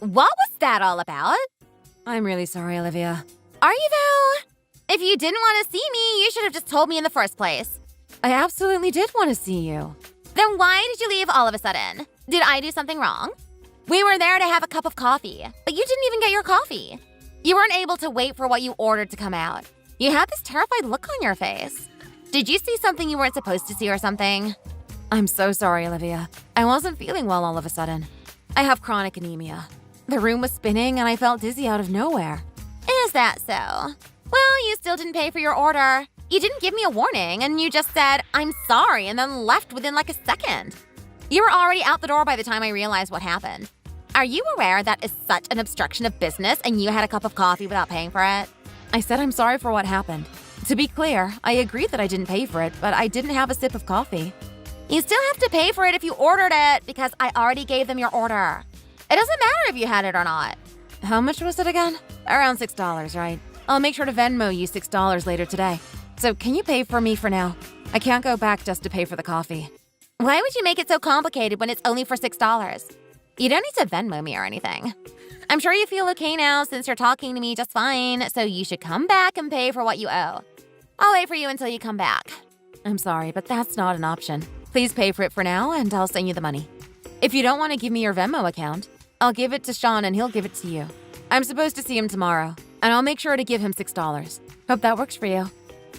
What was that all about? I'm really sorry, Olivia. Are you though? If you didn't want to see me, you should have just told me in the first place. I absolutely did want to see you. Then why did you leave all of a sudden? Did I do something wrong? We were there to have a cup of coffee, but you didn't even get your coffee. You weren't able to wait for what you ordered to come out. You had this terrified look on your face. Did you see something you weren't supposed to see or something? I'm so sorry, Olivia. I wasn't feeling well all of a sudden. I have chronic anemia. The room was spinning and I felt dizzy out of nowhere. Is that so? Well, you still didn't pay for your order. You didn't give me a warning and you just said, "I'm sorry," and then left within like a second. You were already out the door by the time I realized what happened. Are you aware that is such an obstruction of business and you had a cup of coffee without paying for it? I said I'm sorry for what happened. To be clear, I agreed that I didn't pay for it, but I didn't have a sip of coffee. You still have to pay for it if you ordered it because I already gave them your order. It doesn't matter if you had it or not. How much was it again? Around $6, right? I'll make sure to Venmo you $6 later today. So can you pay for me for now? I can't go back just to pay for the coffee. Why would you make it so complicated when it's only for $6? You don't need to Venmo me or anything. I'm sure you feel okay now since you're talking to me just fine, so you should come back and pay for what you owe. I'll wait for you until you come back. I'm sorry, but that's not an option. Please pay for it for now and I'll send you the money. If you don't want to give me your Venmo account, I'll give it to Sean and he'll give it to you. I'm supposed to see him tomorrow, and I'll make sure to give him $6. Hope that works for you.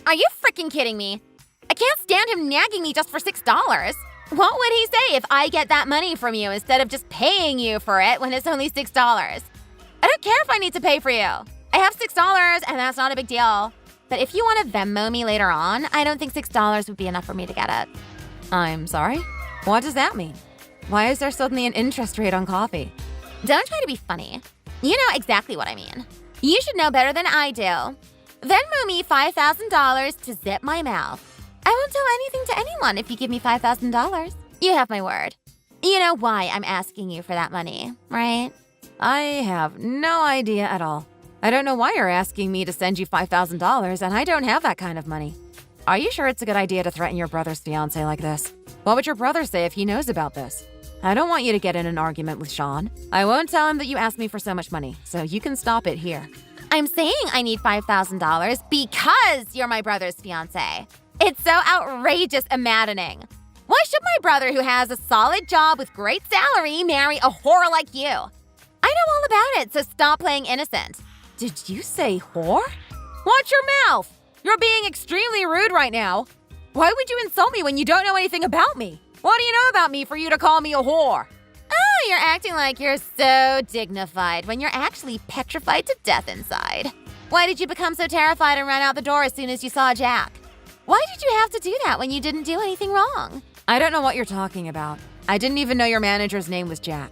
Are you freaking kidding me? I can't stand him nagging me just for $6. What would he say if I get that money from you instead of just paying you for it when it's only $6? I don't care if I need to pay for you. I have $6 and that's not a big deal. But if you want to Venmo me later on, I don't think $6 would be enough for me to get it. I'm sorry? What does that mean? Why is there suddenly an interest rate on coffee? Don't try to be funny. You know exactly what I mean. You should know better than I do. Venmo me $5,000 to zip my mouth. I won't tell anything to anyone if you give me $5,000. You have my word. You know why I'm asking you for that money, right? I have no idea at all. I don't know why you're asking me to send you $5,000 and I don't have that kind of money. Are you sure it's a good idea to threaten your brother's fiancé like this? What would your brother say if he knows about this? I don't want you to get in an argument with Sean. I won't tell him that you asked me for so much money, so you can stop it here. I'm saying I need $5,000 because you're my brother's fiancé. It's so outrageous and maddening. Why should my brother, who has a solid job with great salary, marry a whore like you? I know all about it, so stop playing innocent. Did you say whore? Watch your mouth! You're being extremely rude right now. Why would you insult me when you don't know anything about me? What do you know about me for you to call me a whore? Oh, you're acting like you're so dignified when you're actually petrified to death inside. Why did you become so terrified and run out the door as soon as you saw Jack? Why did you have to do that when you didn't do anything wrong? I don't know what you're talking about. I didn't even know your manager's name was Jack.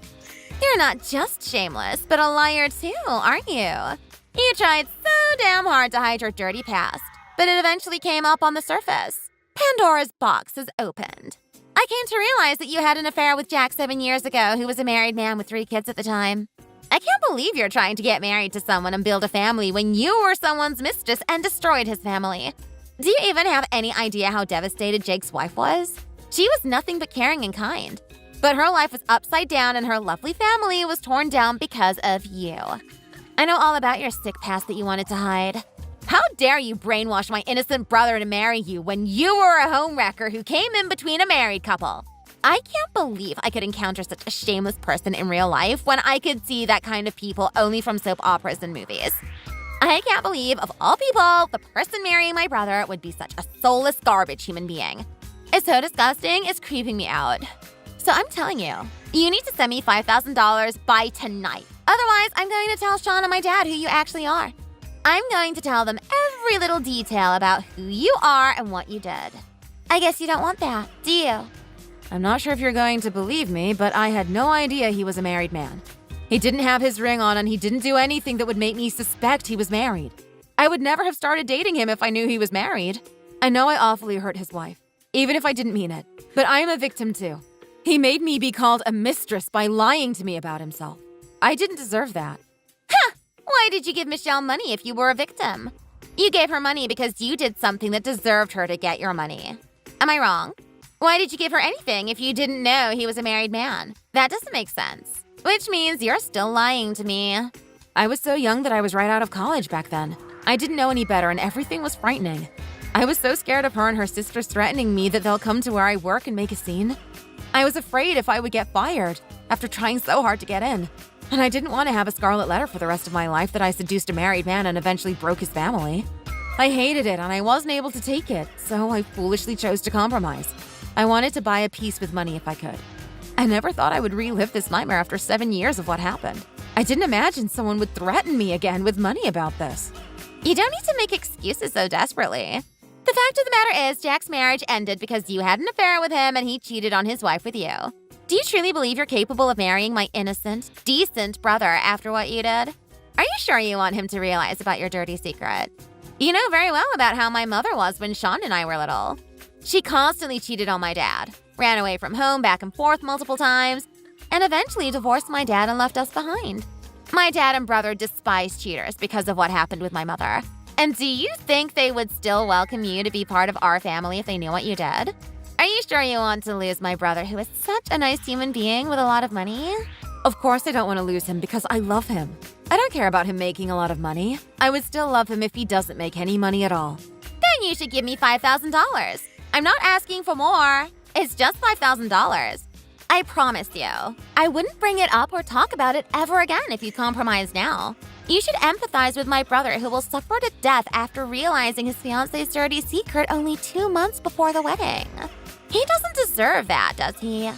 You're not just shameless, but a liar too, aren't you? You tried so damn hard to hide your dirty past, but it eventually came up on the surface. Pandora's box is opened. I came to realize that you had an affair with Jack 7 years ago, who was a married man with 3 kids at the time. I can't believe you're trying to get married to someone and build a family when you were someone's mistress and destroyed his family. Do you even have any idea how devastated Jake's wife was? She was nothing but caring and kind. But her life was upside down and her lovely family was torn down because of you. I know all about your sick past that you wanted to hide. How dare you brainwash my innocent brother to marry you when you were a homewrecker who came in between a married couple? I can't believe I could encounter such a shameless person in real life when I could see that kind of people only from soap operas and movies. I can't believe, of all people, the person marrying my brother would be such a soulless garbage human being. It's so disgusting, it's creeping me out. So I'm telling you, you need to send me $5,000 by tonight. Otherwise, I'm going to tell Sean and my dad who you actually are. I'm going to tell them every little detail about who you are and what you did. I guess you don't want that, do you? I'm not sure if you're going to believe me, but I had no idea he was a married man. He didn't have his ring on and he didn't do anything that would make me suspect he was married. I would never have started dating him if I knew he was married. I know I awfully hurt his wife, even if I didn't mean it, but I am a victim too. He made me be called a mistress by lying to me about himself. I didn't deserve that. Ha! Why did you give Michelle money if you were a victim? You gave her money because you did something that deserved her to get your money. Am I wrong? Why did you give her anything if you didn't know he was a married man? That doesn't make sense. Which means you're still lying to me. I was so young that I was right out of college back then. I didn't know any better and everything was frightening. I was so scared of her and her sisters threatening me that they'll come to where I work and make a scene. I was afraid if I would get fired after trying so hard to get in. And I didn't want to have a scarlet letter for the rest of my life that I seduced a married man and eventually broke his family. I hated it and I wasn't able to take it, so I foolishly chose to compromise. I wanted to buy a peace with money if I could. I never thought I would relive this nightmare after 7 years of what happened. I didn't imagine someone would threaten me again with money about this. You don't need to make excuses so desperately. The fact of the matter is, Jack's marriage ended because you had an affair with him and he cheated on his wife with you. Do you truly believe you're capable of marrying my innocent, decent brother after what you did? Are you sure you want him to realize about your dirty secret? You know very well about how my mother was when Sean and I were little. She constantly cheated on my dad, ran away from home back and forth multiple times, and eventually divorced my dad and left us behind. My dad and brother despise cheaters because of what happened with my mother. And do you think they would still welcome you to be part of our family if they knew what you did? Are you sure you want to lose my brother, who is such a nice human being with a lot of money? Of course I don't want to lose him because I love him. I don't care about him making a lot of money. I would still love him if he doesn't make any money at all. Then you should give me $5,000. I'm not asking for more. It's just $5,000. I promise you, I wouldn't bring it up or talk about it ever again if you compromise now. You should empathize with my brother, who will suffer to death after realizing his fiancé's dirty secret only 2 months before the wedding. He doesn't deserve that, does he?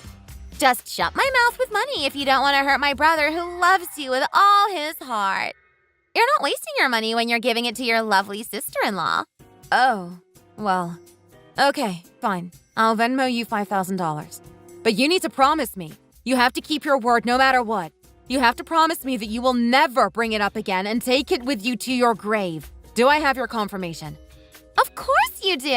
Just shut my mouth with money if you don't want to hurt my brother, who loves you with all his heart. You're not wasting your money when you're giving it to your lovely sister-in-law. Oh, well, okay, fine. I'll Venmo you $5,000. But you need to promise me. You have to keep your word no matter what. You have to promise me that you will never bring it up again and take it with you to your grave. Do I have your confirmation? Of course you do.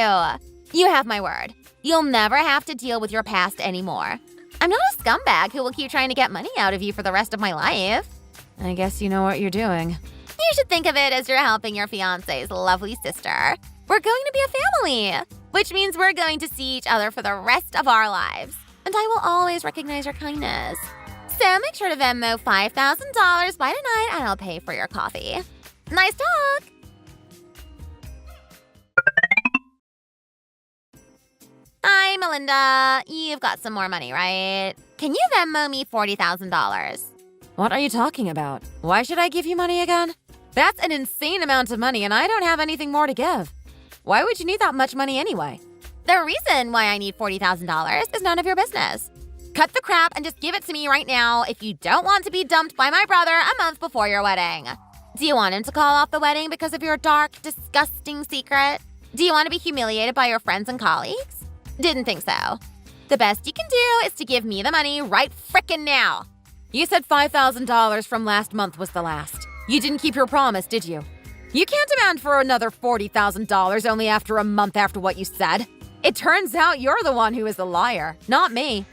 You have my word. You'll never have to deal with your past anymore. I'm not a scumbag who will keep trying to get money out of you for the rest of my life. I guess you know what you're doing. You should think of it as you're helping your fiancé's lovely sister. We're going to be a family, which means we're going to see each other for the rest of our lives. And I will always recognize your kindness. So make sure to Venmo $5,000 by tonight and I'll pay for your coffee. Nice talk! Hi, Melinda. You've got some more money, right? Can you Venmo me $40,000? What are you talking about? Why should I give you money again? That's an insane amount of money and I don't have anything more to give. Why would you need that much money anyway? The reason why I need $40,000 is none of your business. Cut the crap and just give it to me right now if you don't want to be dumped by my brother a month before your wedding. Do you want him to call off the wedding because of your dark, disgusting secret? Do you want to be humiliated by your friends and colleagues? Didn't think so. The best you can do is to give me the money right frickin' now. You said $5,000 from last month was the last. You didn't keep your promise, did you? You can't demand for another $40,000 only after a month after what you said. It turns out you're the one who is the liar, not me.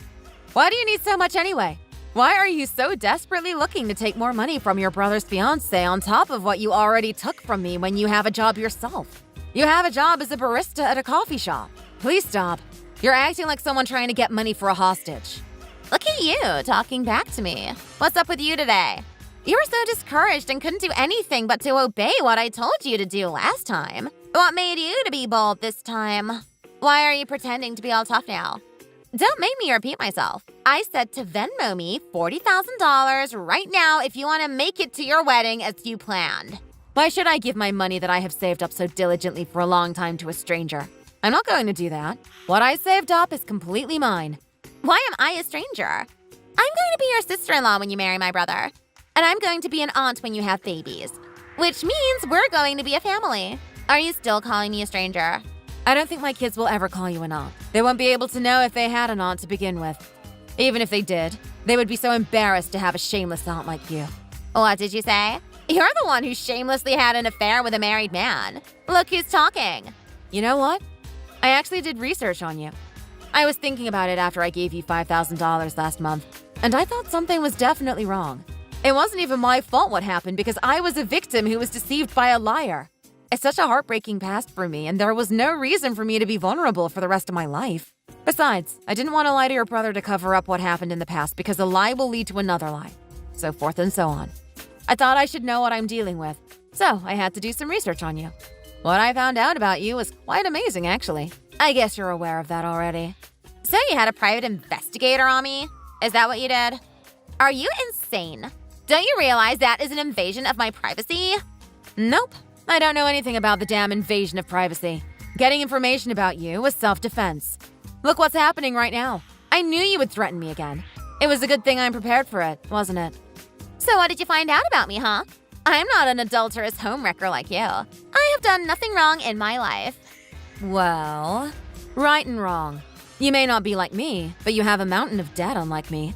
Why do you need so much anyway? Why are you so desperately looking to take more money from your brother's fiancé on top of what you already took from me when you have a job yourself? You have a job as a barista at a coffee shop. Please stop. You're acting like someone trying to get money for a hostage. Look at you, talking back to me. What's up with you today? You were so discouraged and couldn't do anything but to obey what I told you to do last time. What made you to be bold this time? Why are you pretending to be all tough now? Don't make me repeat myself. I said to Venmo me $40,000 right now if you want to make it to your wedding as you planned. Why should I give my money that I have saved up so diligently for a long time to a stranger? I'm not going to do that. What I saved up is completely mine. Why am I a stranger? I'm going to be your sister-in-law when you marry my brother. And I'm going to be an aunt when you have babies. Which means we're going to be a family. Are you still calling me a stranger? I don't think my kids will ever call you an aunt. They won't be able to know if they had an aunt to begin with. Even if they did, they would be so embarrassed to have a shameless aunt like you. What did you say? You're the one who shamelessly had an affair with a married man. Look who's talking. You know what? I actually did research on you. I was thinking about it after I gave you $5,000 last month, and I thought something was definitely wrong. It wasn't even my fault what happened because I was a victim who was deceived by a liar. It's such a heartbreaking past for me, and there was no reason for me to be vulnerable for the rest of my life. Besides, I didn't want to lie to your brother to cover up what happened in the past because a lie will lead to another lie. so forth and so on. I thought I should know what I'm dealing with, so I had to do some research on you. What I found out about you was quite amazing, actually. I guess you're aware of that already. So you had a private investigator on me? Is that what you did? Are you insane? Don't you realize that is an invasion of my privacy? Nope. I don't know anything about the damn invasion of privacy. Getting information about you was self-defense. Look what's happening right now. I knew you would threaten me again. It was a good thing I'm prepared for it, wasn't it? So what did you find out about me, huh? I'm not an adulterous homewrecker like you. I have done nothing wrong in my life. Well, right and wrong. You may not be like me, but you have a mountain of debt unlike me.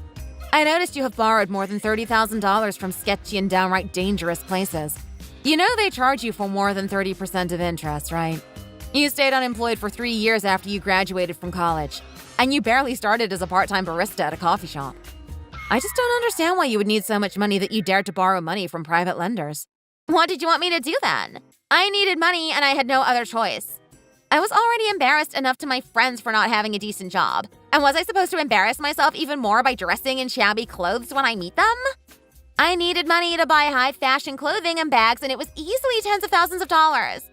I noticed you have borrowed more than $30,000 from sketchy and downright dangerous places. You know they charge you for more than 30% of interest, right? You stayed unemployed for 3 years after you graduated from college, and you barely started as a part-time barista at a coffee shop. I just don't understand why you would need so much money that you dared to borrow money from private lenders. What did you want me to do then? I needed money and I had no other choice. I was already embarrassed enough to my friends for not having a decent job. And was I supposed to embarrass myself even more by dressing in shabby clothes when I meet them? I needed money to buy high-fashion clothing and bags, and it was easily tens of thousands of dollars.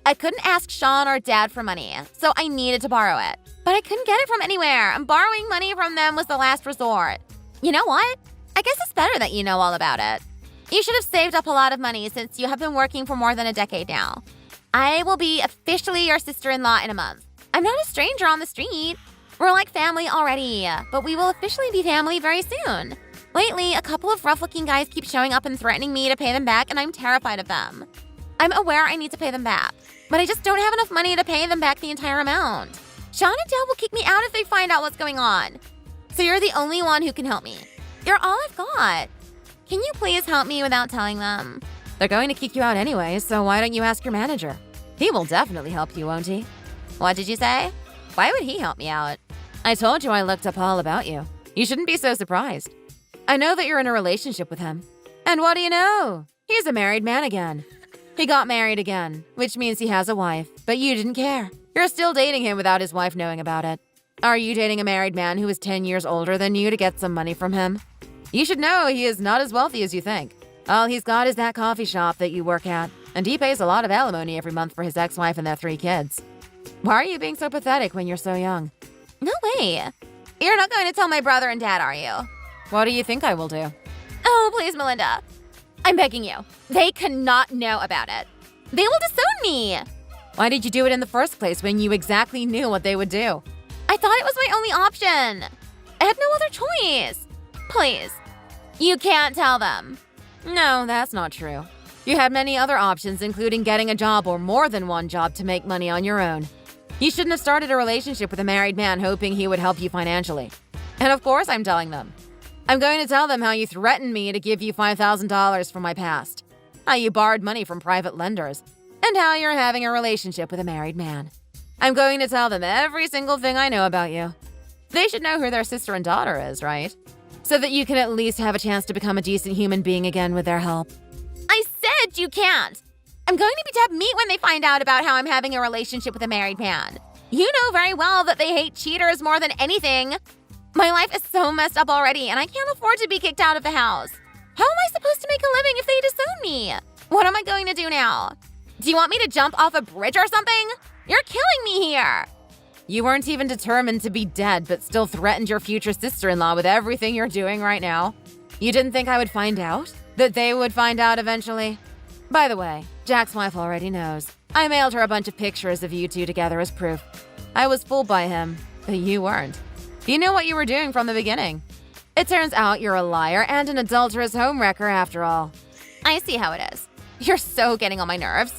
I couldn't ask Sean or Dad for money, so I needed to borrow it. But I couldn't get it from anywhere, and borrowing money from them was the last resort. You know what? I guess it's better that you know all about it. You should have saved up a lot of money since you have been working for more than a decade now. I will be officially your sister-in-law in a month. I'm not a stranger on the street. We're like family already, but we will officially be family very soon. Lately, a couple of rough-looking guys keep showing up and threatening me to pay them back, and I'm terrified of them. I'm aware I need to pay them back, but I just don't have enough money to pay them back the entire amount. Sean and Dad will kick me out if they find out what's going on. So you're the only one who can help me. You're all I've got. Can you please help me without telling them? They're going to kick you out anyway, so why don't you ask your manager? He will definitely help you, won't he? What did you say? Why would he help me out? I told you I looked up all about you. You shouldn't be so surprised. I know that you're in a relationship with him. And what do you know? He's a married man again. He got married again, which means he has a wife, but you didn't care. You're still dating him without his wife knowing about it. Are you dating a married man who is 10 years older than you to get some money from him? You should know he is not as wealthy as you think. All he's got is that coffee shop that you work at, and he pays a lot of alimony every month for his ex-wife and their 3 kids. Why are you being so pathetic when you're so young? No way. You're not going to tell my brother and Dad, are you? What do you think I will do? Oh, please, Melinda. I'm begging you. They cannot know about it. They will disown me. Why did you do it in the first place when you exactly knew what they would do? I thought it was my only option. I had no other choice. Please. You can't tell them. No, that's not true. You had many other options, including getting a job or more than one job to make money on your own. You shouldn't have started a relationship with a married man hoping he would help you financially. And of course I'm telling them. I'm going to tell them how you threatened me to give you $5,000 for my past, how you borrowed money from private lenders, and how you're having a relationship with a married man. I'm going to tell them every single thing I know about you. They should know who their sister and daughter is, right? So that you can at least have a chance to become a decent human being again with their help. I said you can't. I'm going to be dead meat when they find out about how I'm having a relationship with a married man. You know very well that they hate cheaters more than anything. My life is so messed up already, and I can't afford to be kicked out of the house. How am I supposed to make a living if they disown me? What am I going to do now? Do you want me to jump off a bridge or something? You're killing me here. You weren't even determined to be dead, but still threatened your future sister-in-law with everything you're doing right now. You didn't think I would find out? That they would find out eventually? By the way, Jack's wife already knows. I mailed her a bunch of pictures of you two together as proof. I was fooled by him, but you weren't. You knew what you were doing from the beginning. It turns out you're a liar and an adulterous homewrecker after all. I see how it is. You're so getting on my nerves.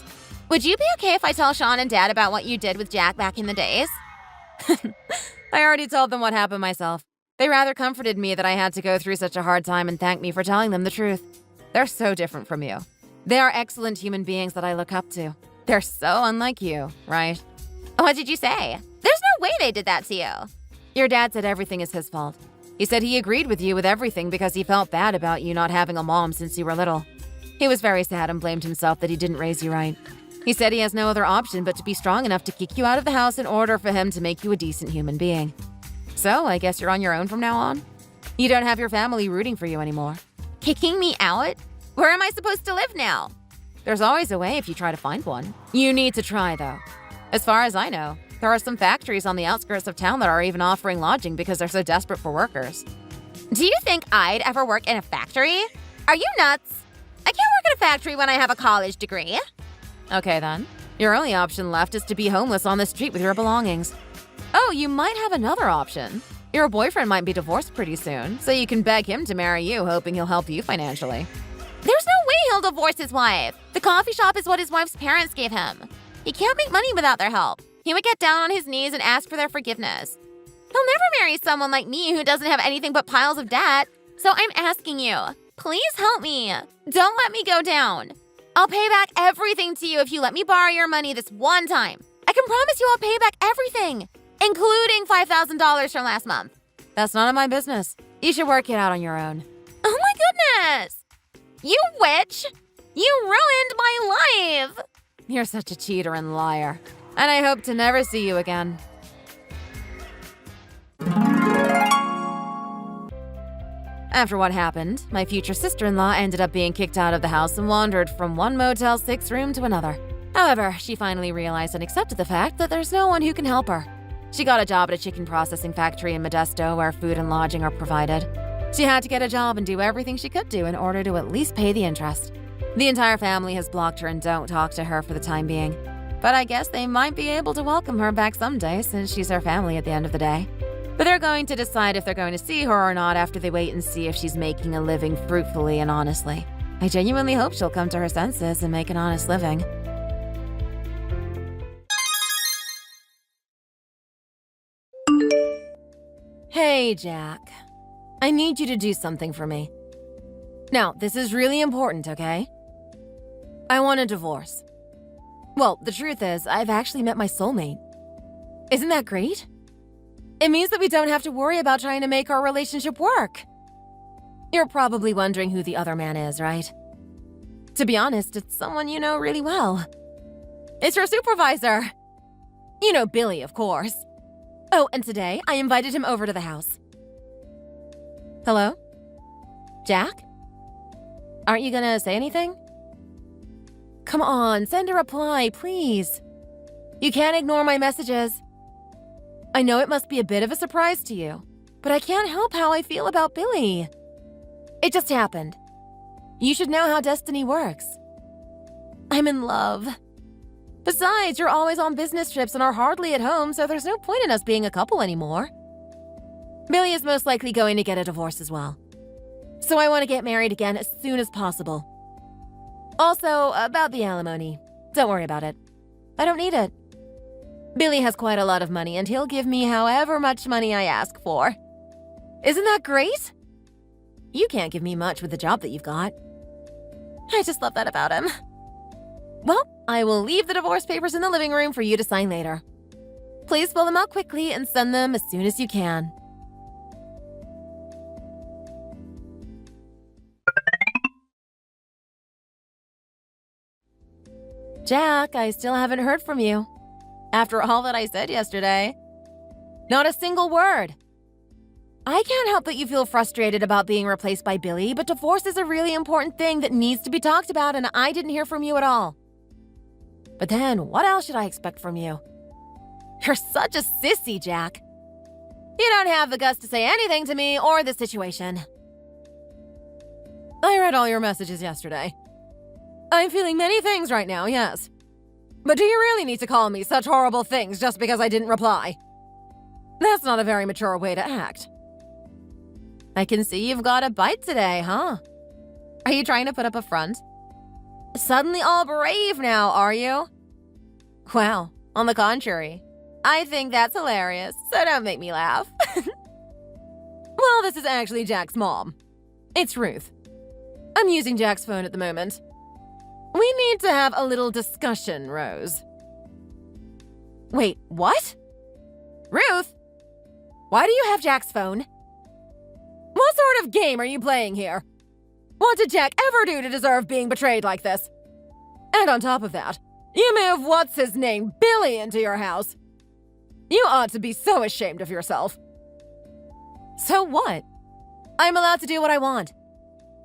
Would you be okay if I tell Sean and Dad about what you did with Jack back in the days? I already told them what happened myself. They rather comforted me that I had to go through such a hard time and thanked me for telling them the truth. They're so different from you. They are excellent human beings that I look up to. They're so unlike you, right? What did you say? There's no way they did that to you. Your dad said everything is his fault. He said he agreed with you with everything because he felt bad about you not having a mom since you were little. He was very sad and blamed himself that he didn't raise you right. He said he has no other option but to be strong enough to kick you out of the house in order for him to make you a decent human being. So, I guess you're on your own from now on? You don't have your family rooting for you anymore. Kicking me out? Where am I supposed to live now? There's always a way if you try to find one. You need to try, though. As far as I know, there are some factories on the outskirts of town that are even offering lodging because they're so desperate for workers. Do you think I'd ever work in a factory? Are you nuts? I can't work in a factory when I have a college degree. Okay, then. Your only option left is to be homeless on the street with your belongings. Oh, you might have another option. Your boyfriend might be divorced pretty soon, so you can beg him to marry you, hoping he'll help you financially. There's no way he'll divorce his wife. The coffee shop is what his wife's parents gave him. He can't make money without their help. He would get down on his knees and ask for their forgiveness. He'll never marry someone like me who doesn't have anything but piles of debt. So I'm asking you, please help me. Don't let me go down. I'll pay back everything to you if you let me borrow your money this one time. I can promise you I'll pay back everything, including $5,000 from last month. That's none of my business. You should work it out on your own. Oh my goodness! You witch! You ruined my life! You're such a cheater and liar. And I hope to never see you again. After what happened, my future sister-in-law ended up being kicked out of the house and wandered from one Motel 6 room to another. However, she finally realized and accepted the fact that there's no one who can help her. She got a job at a chicken processing factory in Modesto where food and lodging are provided. She had to get a job and do everything she could do in order to at least pay the interest. The entire family has blocked her and don't talk to her for the time being. But I guess they might be able to welcome her back someday since she's their family at the end of the day. But they're going to decide if they're going to see her or not after they wait and see if she's making a living fruitfully and honestly. I genuinely hope she'll come to her senses and make an honest living. Hey, Jack. I need you to do something for me. Now, this is really important, okay? I want a divorce. Well, the truth is, I've actually met my soulmate. Isn't that great? It means that we don't have to worry about trying to make our relationship work. You're probably wondering who the other man is, right? To be honest, it's someone you know really well. It's your supervisor. You know Billy, of course. Oh, and today, I invited him over to the house. Hello? Jack? Aren't you gonna say anything? Come on, send a reply, please. You can't ignore my messages. I know it must be a bit of a surprise to you, but I can't help how I feel about Billy. It just happened. You should know how destiny works. I'm in love. Besides, you're always on business trips and are hardly at home, so there's no point in us being a couple anymore. Billy is most likely going to get a divorce as well. So I want to get married again as soon as possible. Also, about the alimony. Don't worry about it. I don't need it. Billy has quite a lot of money, and he'll give me however much money I ask for. Isn't that great? You can't give me much with the job that you've got. I just love that about him. Well, I will leave the divorce papers in the living room for you to sign later. Please fill them out quickly and send them as soon as you can. Jack, I still haven't heard from you. After all that I said yesterday. Not a single word. I can't help that you feel frustrated about being replaced by Billy, but divorce is a really important thing that needs to be talked about, and I didn't hear from you at all. But then, what else should I expect from you? You're such a sissy, Jack. You don't have the guts to say anything to me or the situation. I read all your messages yesterday. I'm feeling many things right now, yes. But do you really need to call me such horrible things just because I didn't reply? That's not a very mature way to act. I can see you've got a bite today, huh? Are you trying to put up a front? Suddenly all brave now, are you? Wow, on the contrary. I think that's hilarious, so don't make me laugh. Well, this is actually Jack's mom. It's Ruth. I'm using Jack's phone at the moment. We need to have a little discussion, Rose. Wait, what? Ruth? Why do you have Jack's phone? What sort of game are you playing here? What did Jack ever do to deserve being betrayed like this? And on top of that, you move what's-his-name Billy into your house. You ought to be so ashamed of yourself. So what? I'm allowed to do what I want.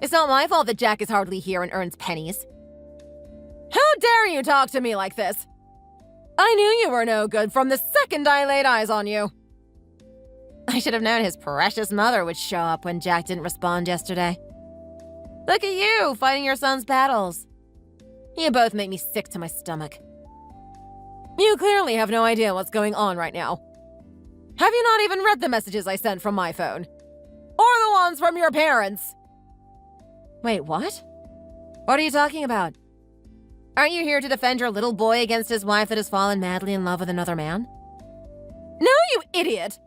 It's not my fault that Jack is hardly here and earns pennies. How dare you talk to me like this? I knew you were no good from the second I laid eyes on you. I should have known his precious mother would show up when Jack didn't respond yesterday. Look at you, fighting your son's battles. You both make me sick to my stomach. You clearly have no idea what's going on right now. Have you not even read the messages I sent from my phone? Or the ones from your parents? Wait, what? What are you talking about? Aren't you here to defend your little boy against his wife that has fallen madly in love with another man? No, you idiot!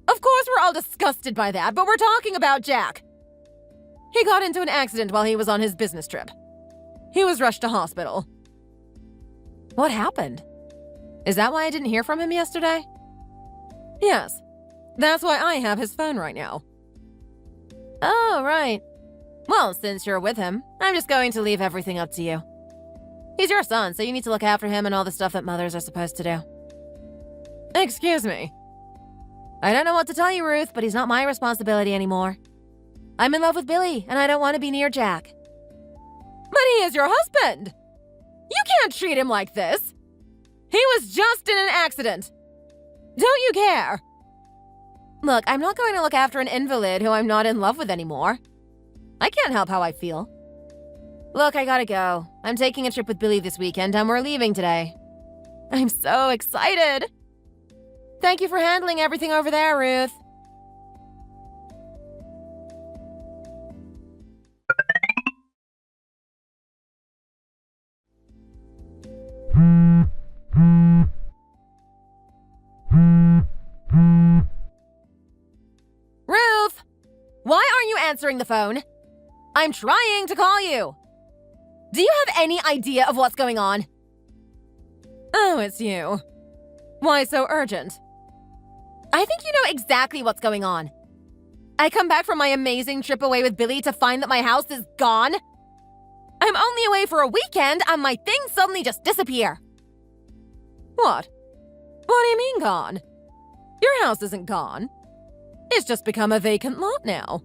Of course we're all disgusted by that, but we're talking about Jack. He got into an accident while he was on his business trip. He was rushed to hospital. What happened? Is that why I didn't hear from him yesterday? Yes. That's why I have his phone right now. Oh, right. Well, since you're with him, I'm just going to leave everything up to you. He's your son, so you need to look after him and all the stuff that mothers are supposed to do. Excuse me. I don't know what to tell you, Ruth, but he's not my responsibility anymore. I'm in love with Billy, and I don't want to be near Jack. But he is your husband! You can't treat him like this! He was just in an accident! Don't you care? Look, I'm not going to look after an invalid who I'm not in love with anymore. I can't help how I feel. Look, I gotta go. I'm taking a trip with Billy this weekend, and we're leaving today. I'm so excited! Thank you for handling everything over there, Ruth. Ruth! Why aren't you answering the phone? I'm trying to call you. Do you have any idea of what's going on? Oh, it's you. Why so urgent? I think you know exactly what's going on. I come back from my amazing trip away with Billy to find that my house is gone. I'm only away for a weekend and my things suddenly just disappear. What? What do you mean gone? Your house isn't gone. It's just become a vacant lot now.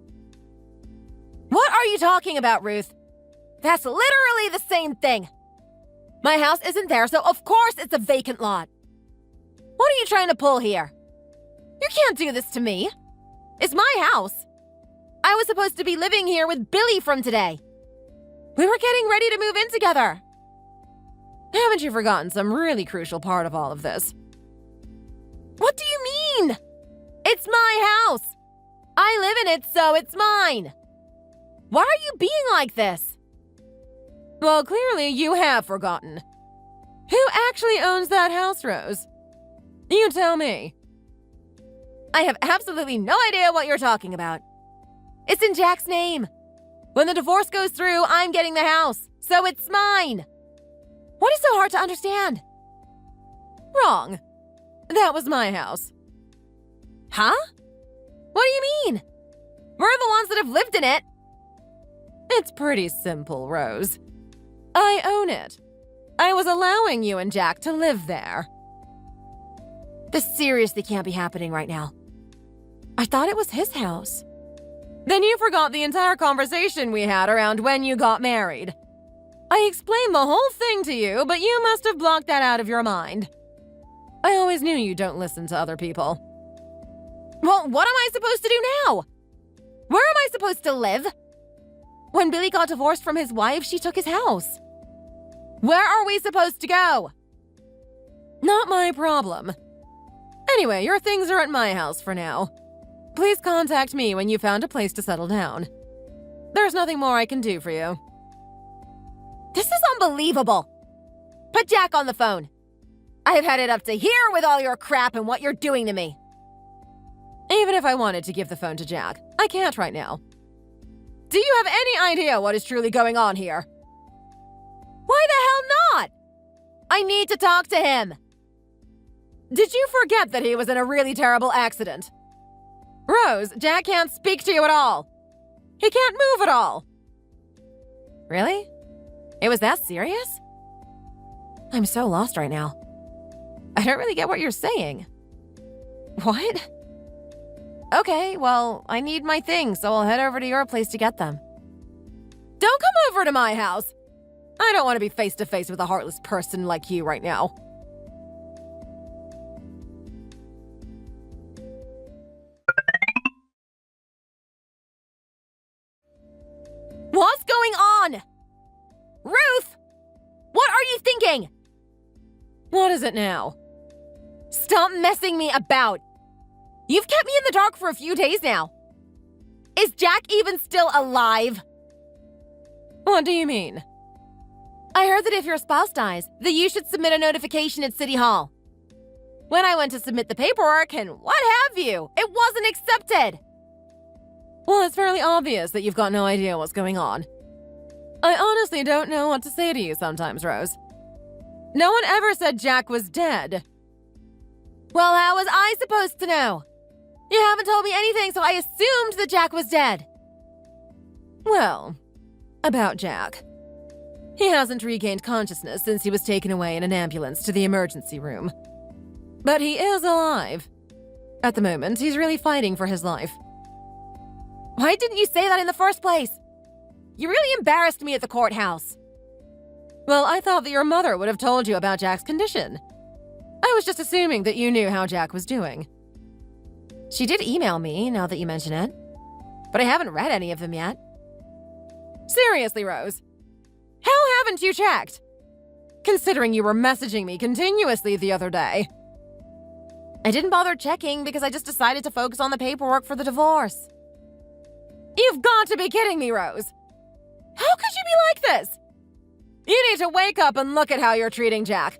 What are you talking about, Ruth? That's literally the same thing. My house isn't there, so of course it's a vacant lot. What are you trying to pull here? You can't do this to me. It's my house. I was supposed to be living here with Billy from today. We were getting ready to move in together. Haven't you forgotten some really crucial part of all of this? What do you mean? It's my house. I live in it, so it's mine. Why are you being like this? Well, clearly you have forgotten. Who actually owns that house, Rose? You tell me. I have absolutely no idea what you're talking about. It's in Jack's name. When the divorce goes through, I'm getting the house, so it's mine. What is so hard to understand? Wrong. That was my house. Huh? What do you mean? We're the ones that have lived in it. It's pretty simple, Rose. I own it. I was allowing you and Jack to live there. This seriously can't be happening right now. I thought it was his house. Then you forgot the entire conversation we had around when you got married. I explained the whole thing to you, but you must have blocked that out of your mind. I always knew you don't listen to other people. Well, what am I supposed to do now? Where am I supposed to live? When Billy got divorced from his wife, she took his house. Where are we supposed to go? Not my problem. Anyway, your things are at my house for now. Please contact me when you found a place to settle down. There's nothing more I can do for you. This is unbelievable. Put Jack on the phone. I've had it up to here with all your crap and what you're doing to me. Even if I wanted to give the phone to Jack, I can't right now. Do you have any idea what is truly going on here? Why the hell not? I need to talk to him. Did you forget that he was in a really terrible accident? Rose, Jack can't speak to you at all. He can't move at all. Really? It was that serious? I'm so lost right now. I don't really get what you're saying. What? Okay, well, I need my things, so I'll head over to your place to get them. Don't come over to my house. I don't want to be face to face with a heartless person like you right now. What's going on? Ruth! What are you thinking? What is it now? Stop messing me about. You've kept me in the dark for a few days now. Is Jack even still alive? What do you mean? I heard that if your spouse dies, that you should submit a notification at City Hall. When I went to submit the paperwork and what have you, it wasn't accepted. Well, it's fairly obvious that you've got no idea what's going on. I honestly don't know what to say to you sometimes, Rose. No one ever said Jack was dead. Well, how was I supposed to know? You haven't told me anything, so I assumed that Jack was dead. Well, about Jack. He hasn't regained consciousness since he was taken away in an ambulance to the emergency room. But he is alive. At the moment, he's really fighting for his life. Why didn't you say that in the first place? You really embarrassed me at the courthouse. Well, I thought that your mother would have told you about Jack's condition. I was just assuming that you knew how Jack was doing. She did email me, now that you mention it. But I haven't read any of them yet. Seriously, Rose. How haven't you checked? Considering you were messaging me continuously the other day. I didn't bother checking because I just decided to focus on the paperwork for the divorce. You've got to be kidding me, Rose. How could you be like this? You need to wake up and look at how you're treating Jack,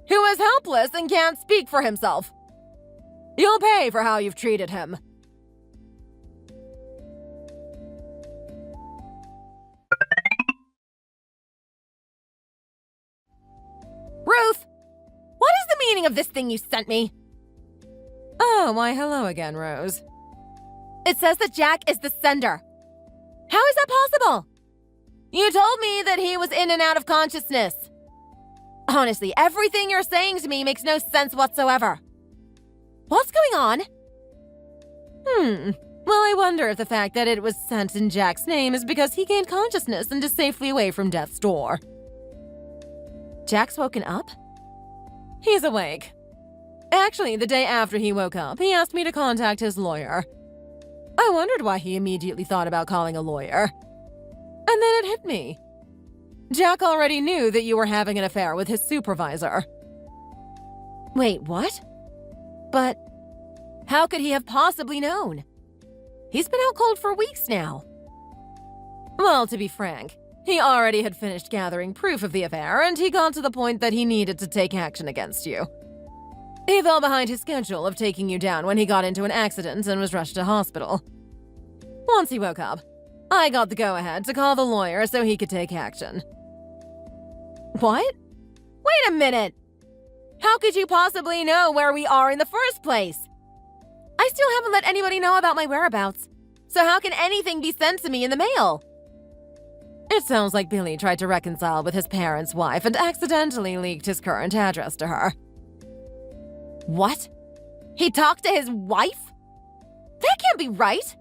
who is helpless and can't speak for himself. You'll pay for how you've treated him. Ruth, what is the meaning of this thing you sent me? Oh, why hello again, Rose. It says that Jack is the sender. How is that possible? You told me that he was in and out of consciousness. Honestly, everything you're saying to me makes no sense whatsoever. What's going on? Well, I wonder if the fact that it was sent in Jack's name is because he gained consciousness and is safely away from death's door. Jack's woken up? He's awake. Actually, the day after he woke up, he asked me to contact his lawyer. I wondered why he immediately thought about calling a lawyer. And then it hit me. Jack already knew that you were having an affair with his supervisor. Wait, what? But how could he have possibly known? He's been out cold for weeks now. Well, to be frank, he already had finished gathering proof of the affair, and he got to the point that he needed to take action against you. He fell behind his schedule of taking you down when he got into an accident and was rushed to hospital. Once he woke up, I got the go-ahead to call the lawyer so he could take action. What? Wait a minute! How could you possibly know where we are in the first place? I still haven't let anybody know about my whereabouts, so how can anything be sent to me in the mail? It sounds like Billy tried to reconcile with his parents' wife and accidentally leaked his current address to her. What? He talked to his wife? That can't be right!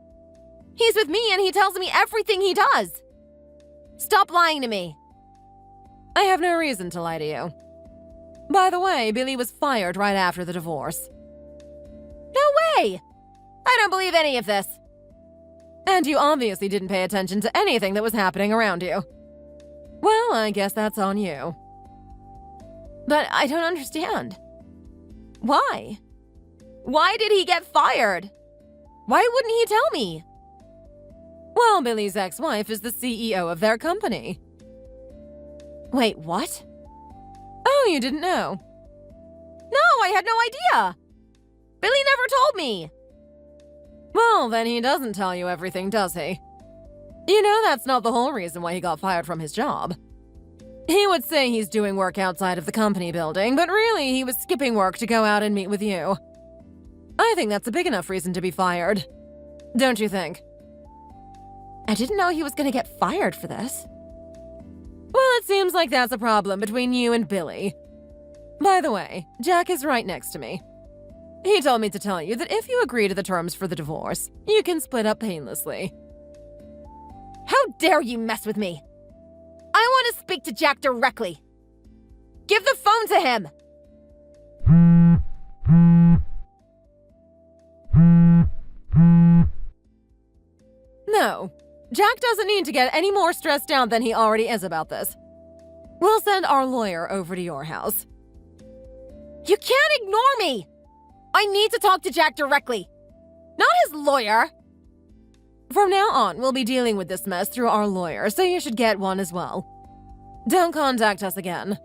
He's with me and he tells me everything he does! Stop lying to me! I have no reason to lie to you. By the way, Billy was fired right after the divorce. No way! I don't believe any of this. And you obviously didn't pay attention to anything that was happening around you. Well, I guess that's on you. But I don't understand. Why? Why did he get fired? Why wouldn't he tell me? Well, Billy's ex-wife is the CEO of their company. Wait, what? Oh, you didn't know? No, I had no idea! Billy never told me! Well, then he doesn't tell you everything, does he? You know that's not the whole reason why he got fired from his job. He would say he's doing work outside of the company building, but really he was skipping work to go out and meet with you. I think that's a big enough reason to be fired. Don't you think? I didn't know he was gonna get fired for this. Well, it seems like that's a problem between you and Billy. By the way, Jack is right next to me. He told me to tell you that if you agree to the terms for the divorce, you can split up painlessly. How dare you mess with me? speak to Jack directly. Give the phone to him! No, Jack doesn't need to get any more stressed out than he already is about this. We'll send our lawyer over to your house. You can't ignore me! I need to talk to Jack directly, not his lawyer. From now on, we'll be dealing with this mess through our lawyer, so you should get one as well. Don't contact us again.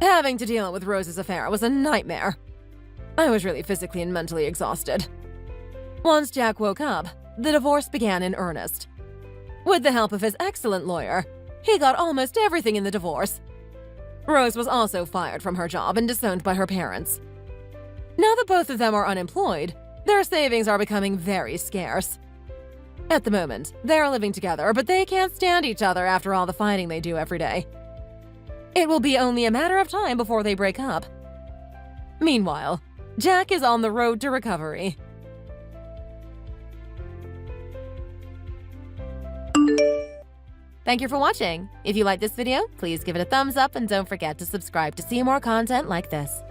Having to deal with Rose's affair was a nightmare. I was really physically and mentally exhausted. Once Jack woke up, the divorce began in earnest. With the help of his excellent lawyer, he got almost everything in the divorce. Rose was also fired from her job and disowned by her parents. Now that both of them are unemployed, their savings are becoming very scarce. At the moment, they are living together, but they can't stand each other after all the fighting they do every day. It will be only a matter of time before they break up. Meanwhile, Jack is on the road to recovery. Thank you for watching. If you liked this video, please give it a thumbs up and don't forget to subscribe to see more content like this.